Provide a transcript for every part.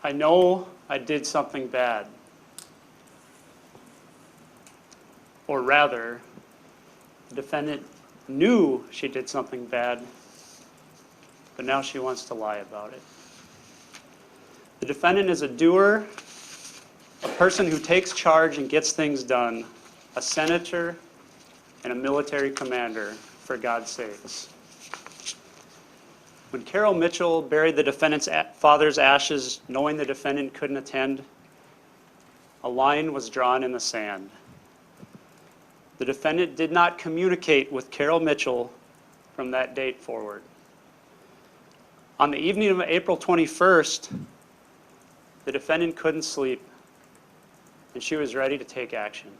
I know I did something bad. Or rather, the defendant knew she did something bad, but now she wants to lie about it. The defendant is a doer, a person who takes charge and gets things done, a senator and a military commander, for God's sakes. When Carol Mitchell buried the defendant's father's ashes, knowing the defendant couldn't attend, a line was drawn in the sand. The defendant did not communicate with Carol Mitchell from that date forward. On the evening of April 21st, the defendant couldn't sleep, and she was ready to take action.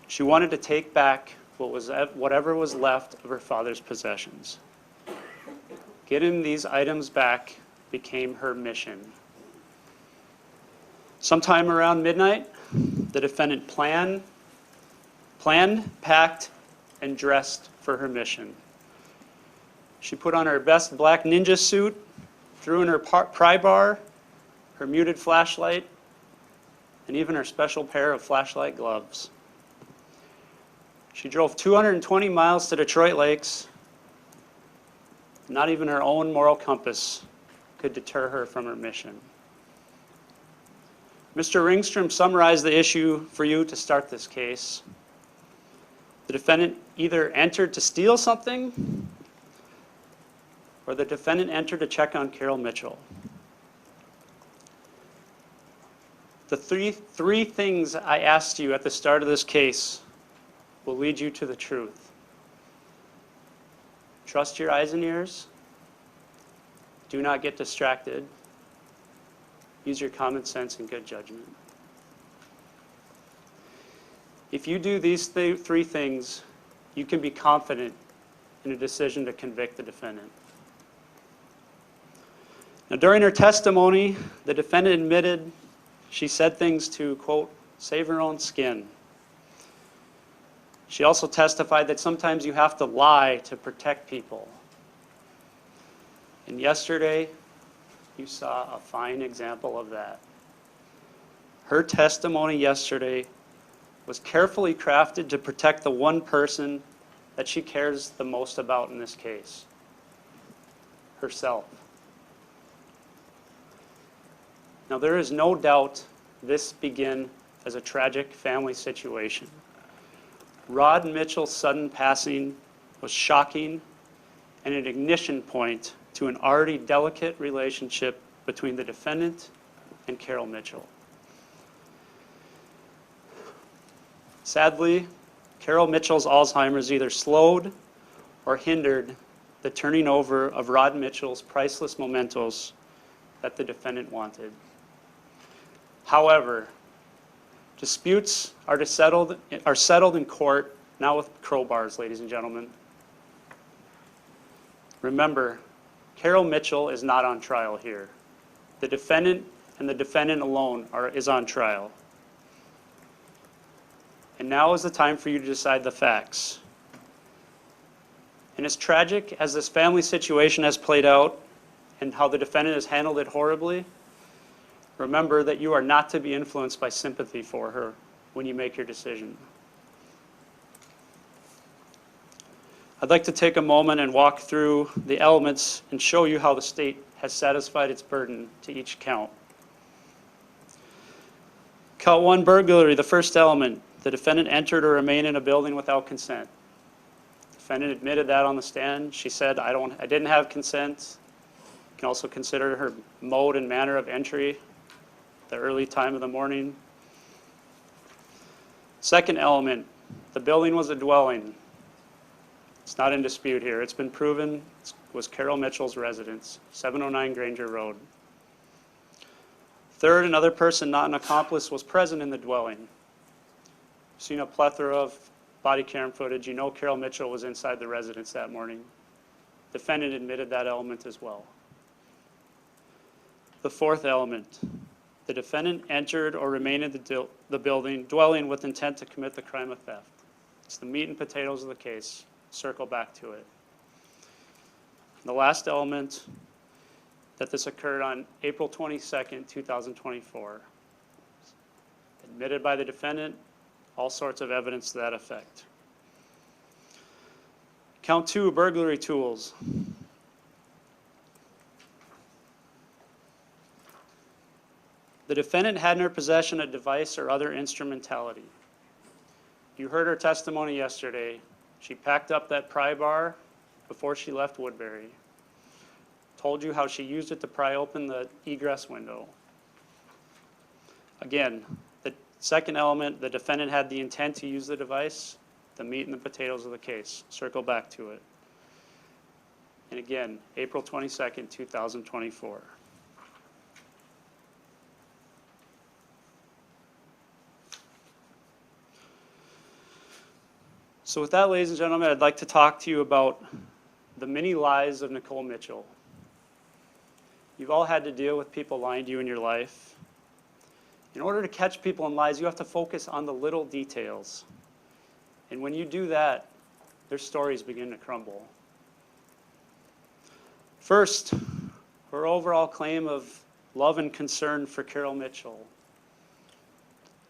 She wanted to take back whatever was left of her father's possessions. Getting these items back became her mission. Sometime around midnight, the defendant planned, packed, and dressed for her mission. She put on her best black ninja suit, threw in her pry bar, her muted flashlight, and even her special pair of flashlight gloves. She drove 220 miles to Detroit Lakes. Not even her own moral compass could deter her from her mission. Mr. Ringstrom summarized the issue for you to start this case. The defendant either entered to steal something, or the defendant entered to check on Carol Mitchell. The three things I asked you at the start of this case will lead you to the truth. Trust your eyes and ears. Do not get distracted. Use your common sense and good judgment. If you do these three things, you can be confident in a decision to convict the defendant. Now, during her testimony, the defendant admitted she said things to, quote, save her own skin. She also testified that sometimes you have to lie to protect people. And yesterday, you saw a fine example of that. Her testimony yesterday was carefully crafted to protect the one person that she cares the most about in this case, herself. Now, there is no doubt this began as a tragic family situation. Rod Mitchell's sudden passing was shocking and an ignition point to an already delicate relationship between the defendant and Carol Mitchell. Sadly, Carol Mitchell's Alzheimer's either slowed or hindered the turning over of Rod Mitchell's priceless mementos that the defendant wanted. However, disputes are settled in court, now with crowbars, ladies and gentlemen. Remember, Carol Mitchell is not on trial here. The defendant and the defendant alone is on trial. And now is the time for you to decide the facts. And as tragic as this family situation has played out and how the defendant has handled it horribly, remember that you are not to be influenced by sympathy for her when you make your decision. I'd like to take a moment and walk through the elements and show you how the state has satisfied its burden to each count. Count 1, burglary, the first element. The defendant entered or remained in a building without consent. The defendant admitted that on the stand. She said, I didn't have consent. You can also consider her mode and manner of entry, the early time of the morning. Second element, the building was a dwelling. It's not in dispute here. It's been proven it was Carol Mitchell's residence, 709 Granger Road. Third, another person, not an accomplice, was present in the dwelling. You've seen a plethora of body cam footage. You know Carol Mitchell was inside the residence that morning. Defendant admitted that element as well. The fourth element, the defendant entered or remained in the building, dwelling with intent to commit the crime of theft. It's the meat and potatoes of the case. Circle back to it. The last element, that this occurred on April 22nd, 2024. Admitted by the defendant, all sorts of evidence to that effect. Count 2, burglary tools. The defendant had in her possession a device or other instrumentality. You heard her testimony yesterday. She packed up that pry bar before she left Woodbury. Told you how she used it to pry open the egress window. Again, the second element, the defendant had the intent to use the device, the meat and the potatoes of the case. Circle back to it. And again, April 22nd, 2024. So with that, ladies and gentlemen, I'd like to talk to you about the many lies of Nicole Mitchell. You've all had to deal with people lying to you in your life. In order to catch people in lies, you have to focus on the little details. And when you do that, their stories begin to crumble. First, her overall claim of love and concern for Carol Mitchell.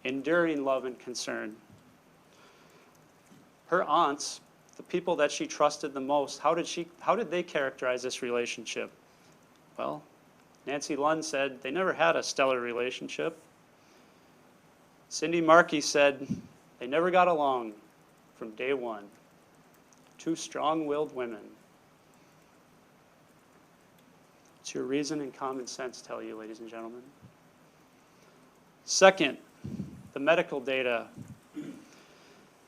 Enduring love and concern. Her aunts, the people that she trusted the most, how did they characterize this relationship? Well, Nancy Lund said they never had a stellar relationship. Cindy Markey said they never got along from day one. Two strong-willed women. What's your reason and common sense tell you, ladies and gentlemen? Second, the medical data.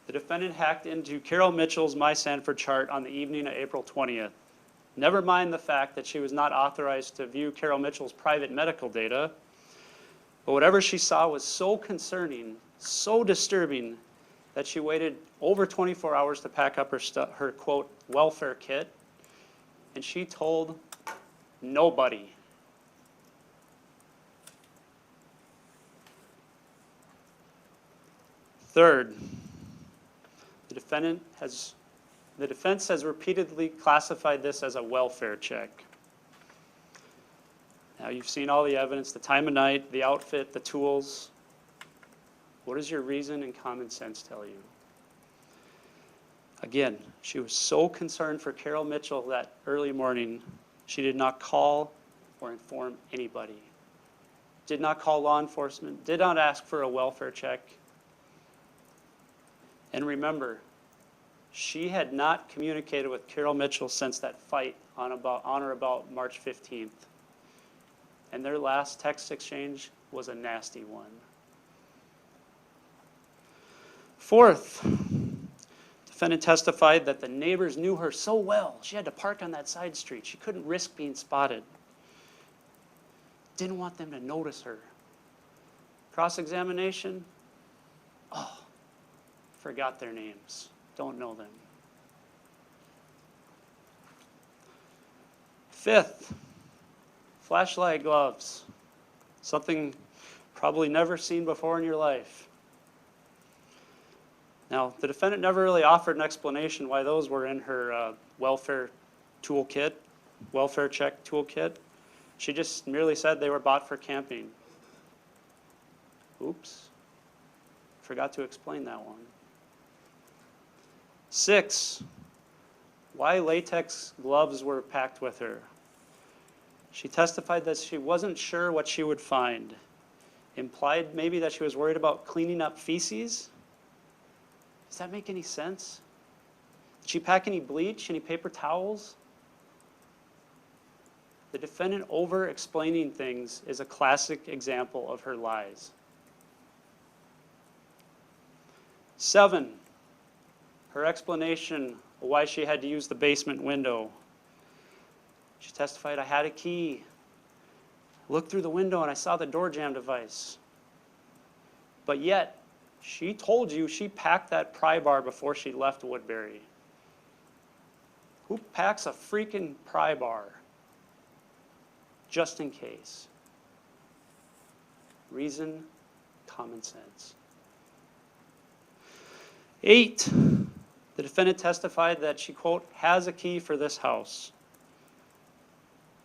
The defendant hacked into Carol Mitchell's My Sanford chart on the evening of April 20th. Never mind the fact that she was not authorized to view Carol Mitchell's private medical data, but whatever she saw was so concerning, so disturbing, that she waited over 24 hours to pack up her quote, welfare kit, and she told nobody. Third, the defense has repeatedly classified this as a welfare check. Now you've seen all the evidence, the time of night, the outfit, the tools. What does your reason and common sense tell you? Again, she was so concerned for Carol Mitchell that early morning, she did not call or inform anybody. Did not call law enforcement, did not ask for a welfare check. And remember, she had not communicated with Carol Mitchell since that fight on or about March 15th. And their last text exchange was a nasty one. Fourth, defendant testified that the neighbors knew her so well, she had to park on that side street. She couldn't risk being spotted. Didn't want them to notice her. Cross-examination, forgot their names. Don't know them. Fifth, flashlight gloves. Something probably never seen before in your life. Now, the defendant never really offered an explanation why those were in her welfare check toolkit. She just merely said they were bought for camping. Oops. Forgot to explain that one. 6, why latex gloves were packed with her. She testified that she wasn't sure what she would find. Implied maybe that she was worried about cleaning up feces. Does that make any sense? Did she pack any bleach, any paper towels? The defendant over-explaining things is a classic example of her lies. 7, her explanation of why she had to use the basement window. She testified, I had a key. I looked through the window and I saw the door jamb device. But yet, she told you she packed that pry bar before she left Woodbury. Who packs a freaking pry bar? Just in case. Reason, common sense. 8, the defendant testified that she, quote, has a key for this house.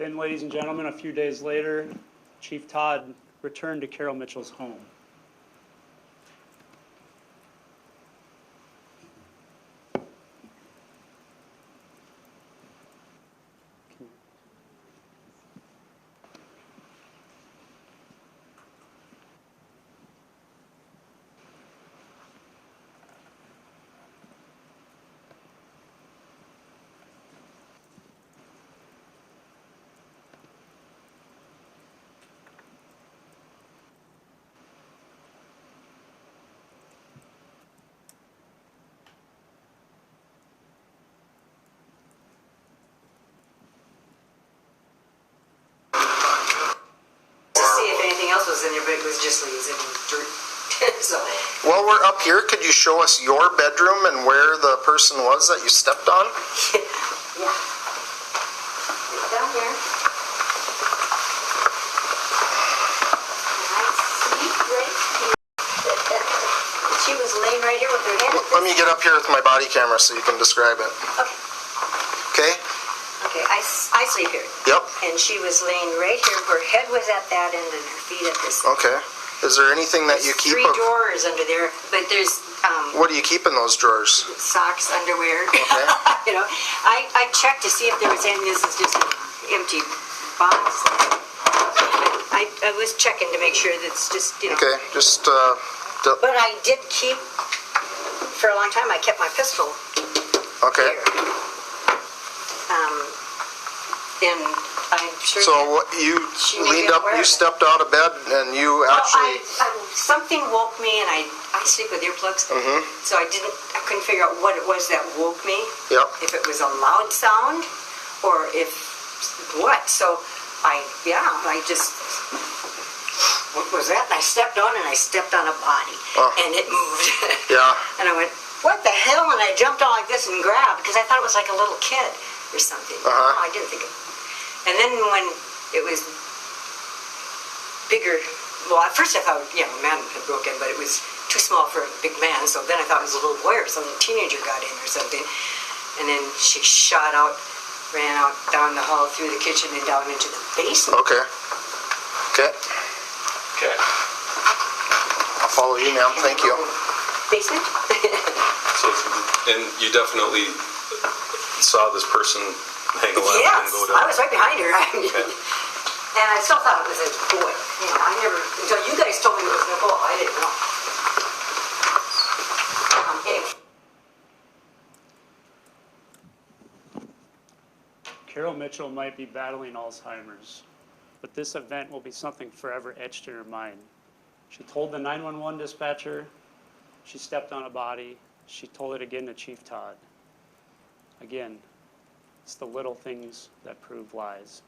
Then, ladies and gentlemen, a few days later, Chief Todd returned to Carol Mitchell's home. Was in there, but it was just leaves and dirt. So, While we're up here, could you show us your bedroom and where the person was that you stepped on? yeah. It's down here. And I sleep right here. She was laying right here with her head. Let me get up here with my body camera so you can describe it. Okay. Okay? Okay, I sleep here. Yep. And she was laying right here. Her head was at that end and her feet at this end. Okay. Is there anything that you keep 3 drawers under there, but there's What do you keep in those drawers? socks, underwear. Okay. You know, I checked to see if there was any. This is just an empty box. I was checking to make sure that's just, you know. Okay, just But I did keep, for a long time, I kept my pistol okay. here. And I'm sure. So what, you She may be leaned up, aware you of it. stepped out of bed and you Well, actually. something woke me, and I sleep with earplugs, so I couldn't figure out what it was that woke me. Yep. If it was a loud sound, or if what. So I just, what was that? And I stepped on a body, and it moved. Yeah. And I went, what the hell? And I jumped on like this and grabbed, because I thought it was like a little kid or something. No, I didn't think it. And then when it was bigger, well, at first I thought, a man had broken, but it was too small for a big man. So then I thought it was a little boy or some teenager got in or something. And then she shot out, ran out down the hall through the kitchen and down into the basement. Okay. Okay. Okay. I'll follow you, ma'am. Thank you. Basement? So, and you definitely saw this person hang a left and Yes, go down. I was right behind her. Okay. And I still thought it was a boy. I never, until you guys told me it was Nicole, I didn't know. Anyway. Carol Mitchell might be battling Alzheimer's, but this event will be something forever etched in her mind. She told the 911 dispatcher she stepped on a body. She told it again to Chief Todd. Again, it's the little things that prove lies.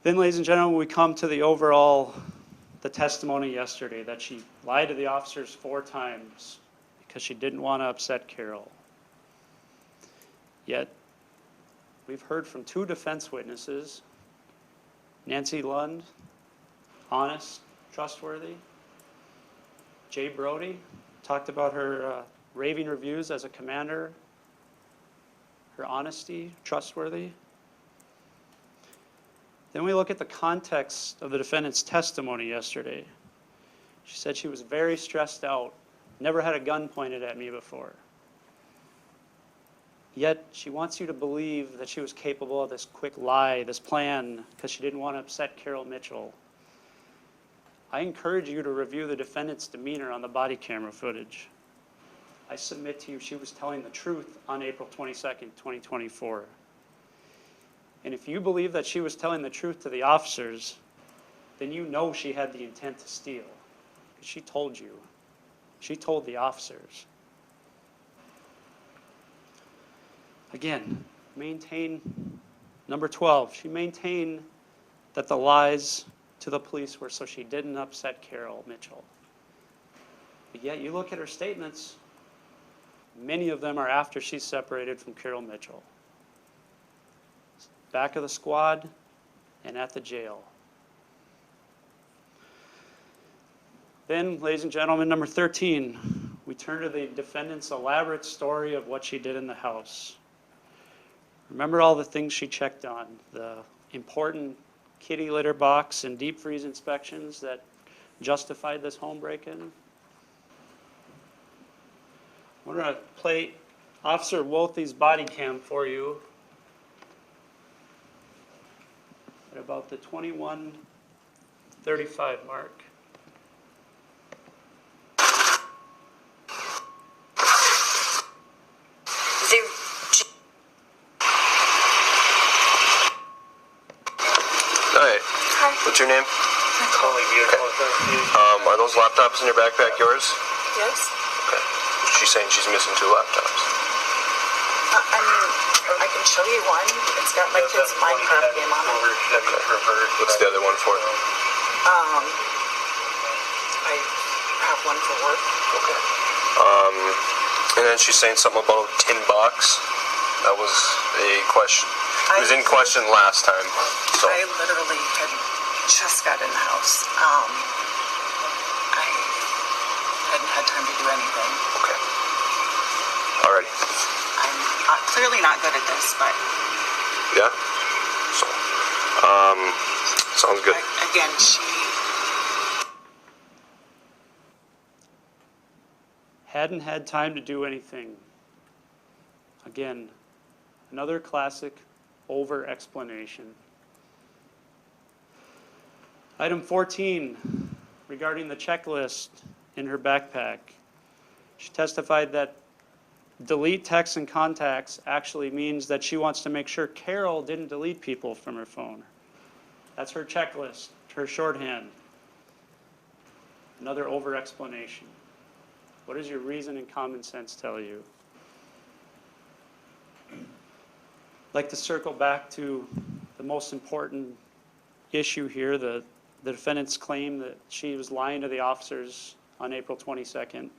Then, ladies and gentlemen, we come to the testimony yesterday that she lied to the officers 4 times because she didn't want to upset Carol. Yet, we've heard from 2 defense witnesses, Nancy Lund, honest, trustworthy. Jay Brody talked about her raving reviews as a commander, her honesty, trustworthy. Then we look at the context of the defendant's testimony yesterday. She said she was very stressed out, never had a gun pointed at me before. Yet she wants you to believe that she was capable of this quick lie, this plan, because she didn't want to upset Carol Mitchell. I encourage you to review the defendant's demeanor on the body camera footage. I submit to you she was telling the truth on April 22nd, 2024. And if you believe that she was telling the truth to the officers, then you know she had the intent to steal. She told you. She told the officers. Again, maintain, number 12, she maintained that the lies to the police were so she didn't upset Carol Mitchell. But yet you look at her statements, many of them are after she's separated from Carol Mitchell. Back of the squad and at the jail. Then, ladies and gentlemen, number 13, we turn to the defendant's elaborate story of what she did in the house. Remember all the things she checked on, the important kitty litter box and deep freeze inspections that justified this home break-in? We're going to play Officer Wolthy's body cam for you at about the 21:35 mark. Hi. What's your name? Are those laptops in your backpack yours? Yes. Okay. She's saying she's missing 2 laptops. I can show you one. It's got my kid's Minecraft game on it. What's the other one for? I have one for work. Okay. And then she's saying something about a tin box. That was a question. It was in question last time. So. I literally had just got in the house. I hadn't had time to do anything. Okay. Alrighty. I'm clearly not good at this, but Yeah? So, sounds good. again, she Hadn't had time to do anything. Again, another classic over-explanation. Item 14, regarding the checklist in her backpack. She testified that delete texts and contacts actually means that she wants to make sure Carol didn't delete people from her phone. That's her checklist, her shorthand. Another over-explanation. What does your reason and common sense tell you? I'd like to circle back to the most important issue here, the defendant's claim that she was lying to the officers on April 22nd.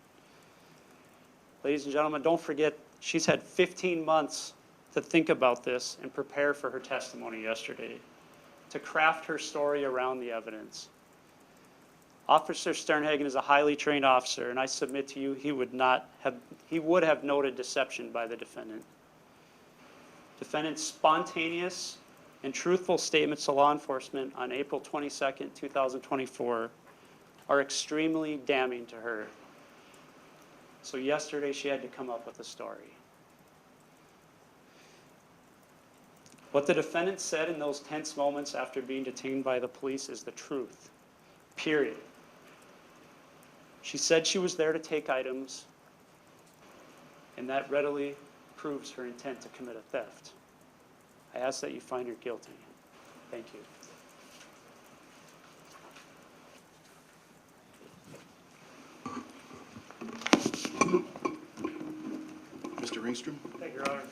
Ladies and gentlemen, don't forget, she's had 15 months to think about this and prepare for her testimony yesterday, to craft her story around the evidence. Officer Sternhagen is a highly trained officer, and I submit to you he would have noted deception by the defendant. Defendant's spontaneous and truthful statements to law enforcement on April 22nd, 2024 are extremely damning to her. So yesterday she had to come up with a story. What the defendant said in those tense moments after being detained by the police is the truth, period. She said she was there to take items, and that readily proves her intent to commit a theft. I ask that you find her guilty. Thank you. Mr. Ringstrom? Thank you, Your Honor.